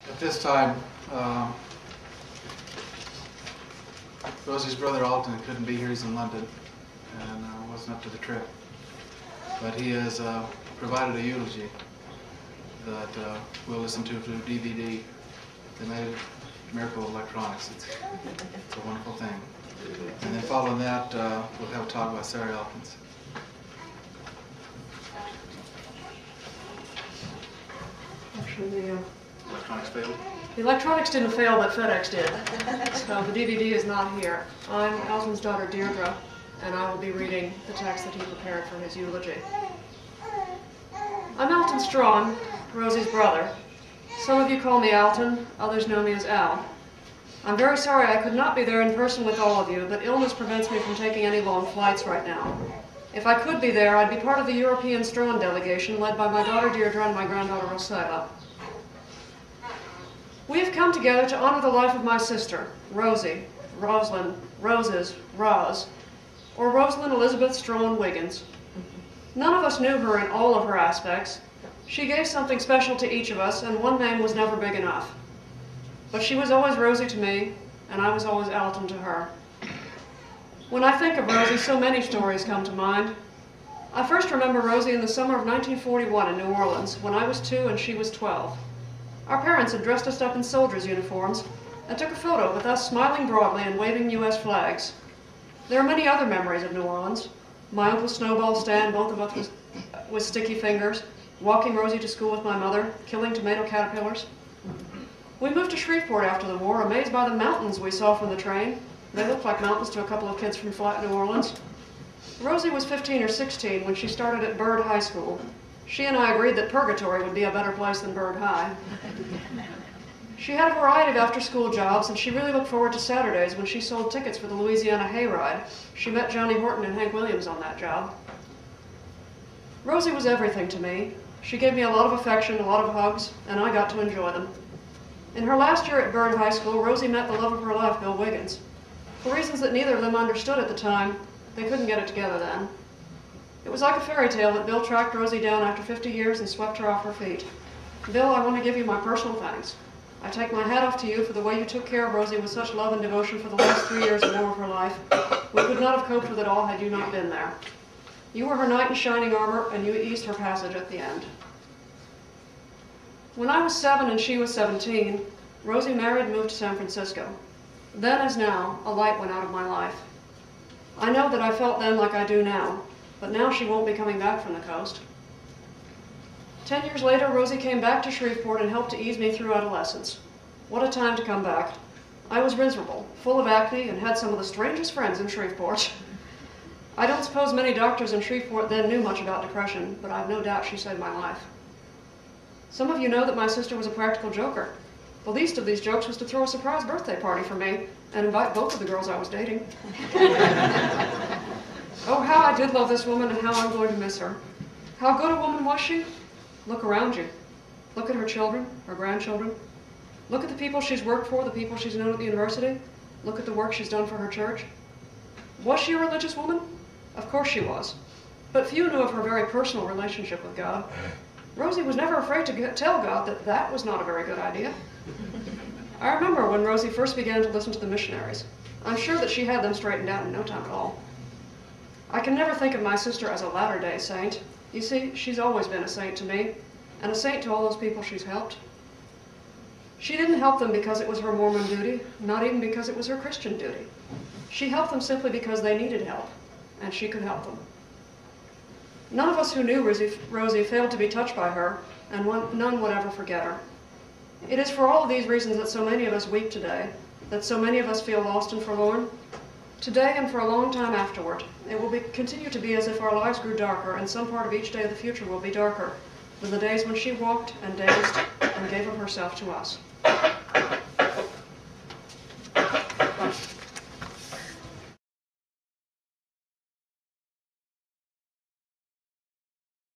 At this time, Rosie's brother Alton couldn't be here. He's in London and wasn't up to the trip. But he has provided a eulogy that we'll listen to through DVD. They made Miracle Electronics. It's a wonderful thing. And then following that, we'll have a talk by Sarah Elkins. Actually, the Electronics failed? The electronics didn't fail, but FedEx did. So the DVD is not here. I'm Alton's daughter, Deirdre, and I will be reading the text that he prepared for his eulogy. I'm Alton Strong, Rosie's brother. Some of you call me Alton, others know me as Al. I'm very sorry I could not be there in person with all of you, but illness prevents me from taking any long flights right now. If I could be there, I'd be part of the European Strawn delegation led by my daughter Deirdre and my granddaughter Rosella. We have come together to honor the life of my sister, Rosie, Rosalind, Roses, Roz, or Rosalind Elizabeth Strawn Wiggins. None of us knew her in all of her aspects. She gave something special to each of us, and one name was never big enough. But she was always Rosie to me, and I was always Alton to her. When I think of Rosie, so many stories come to mind. I first remember Rosie in the summer of 1941 in New Orleans, when I was 2 and she was 12. Our parents had dressed us up in soldiers' uniforms and took a photo with us smiling broadly and waving U.S. flags. There are many other memories of New Orleans. My Uncle Snowball Stan, both of us with sticky fingers, walking Rosie to school with my mother, killing tomato caterpillars. We moved to Shreveport after the war, amazed by the mountains we saw from the train. They looked like mountains to a couple of kids from flat New Orleans. Rosie was 15 or 16 when she started at Byrd High School. She and I agreed that Purgatory would be a better place than Byrd High. She had a variety of after-school jobs, and she really looked forward to Saturdays when she sold tickets for the Louisiana Hayride. She met Johnny Horton and Hank Williams on that job. Rosie was everything to me. She gave me a lot of affection, a lot of hugs, and I got to enjoy them. In her last year at Byrd High School, Rosie met the love of her life, Bill Wiggins. For reasons that neither of them understood at the time, they couldn't get it together then. It was like a fairy tale that Bill tracked Rosie down after 50 years and swept her off her feet. Bill, I want to give you my personal thanks. I take my hat off to you for the way you took care of Rosie with such love and devotion for the last 3 years or more of her life. We could not have coped with it all had you not been there. You were her knight in shining armor, and you eased her passage at the end. When I was 7 and she was 17, Rosie married and moved to San Francisco. Then, as now, a light went out of my life. I know that I felt then like I do now, but now she won't be coming back from the coast. 10 years later, Rosie came back to Shreveport and helped to ease me through adolescence. What a time to come back. I was miserable, full of acne, and had some of the strangest friends in Shreveport. I don't suppose many doctors in Shreveport then knew much about depression, but I've no doubt she saved my life. Some of you know that my sister was a practical joker. The least of these jokes was to throw a surprise birthday party for me and invite both of the girls I was dating. Oh, how I did love this woman and how I'm going to miss her. How good a woman was she? Look around you. Look at her children, her grandchildren. Look at the people she's worked for, the people she's known at the university. Look at the work she's done for her church. Was she a religious woman? Of course she was. But few knew of her very personal relationship with God. Rosie was never afraid to tell God that that was not a very good idea. I remember when Rosie first began to listen to the missionaries. I'm sure that she had them straightened out in no time at all. I can never think of my sister as a latter-day saint. You see, she's always been a saint to me, and a saint to all those people she's helped. She didn't help them because it was her Mormon duty, not even because it was her Christian duty. She helped them simply because they needed help, and she could help them. None of us who knew Rosie failed to be touched by her, and none would ever forget her. It is for all of these reasons that so many of us weep today, that so many of us feel lost and forlorn. Today and for a long time afterward, it will continue to be as if our lives grew darker, and some part of each day of the future will be darker than the days when she walked and danced and gave of herself to us.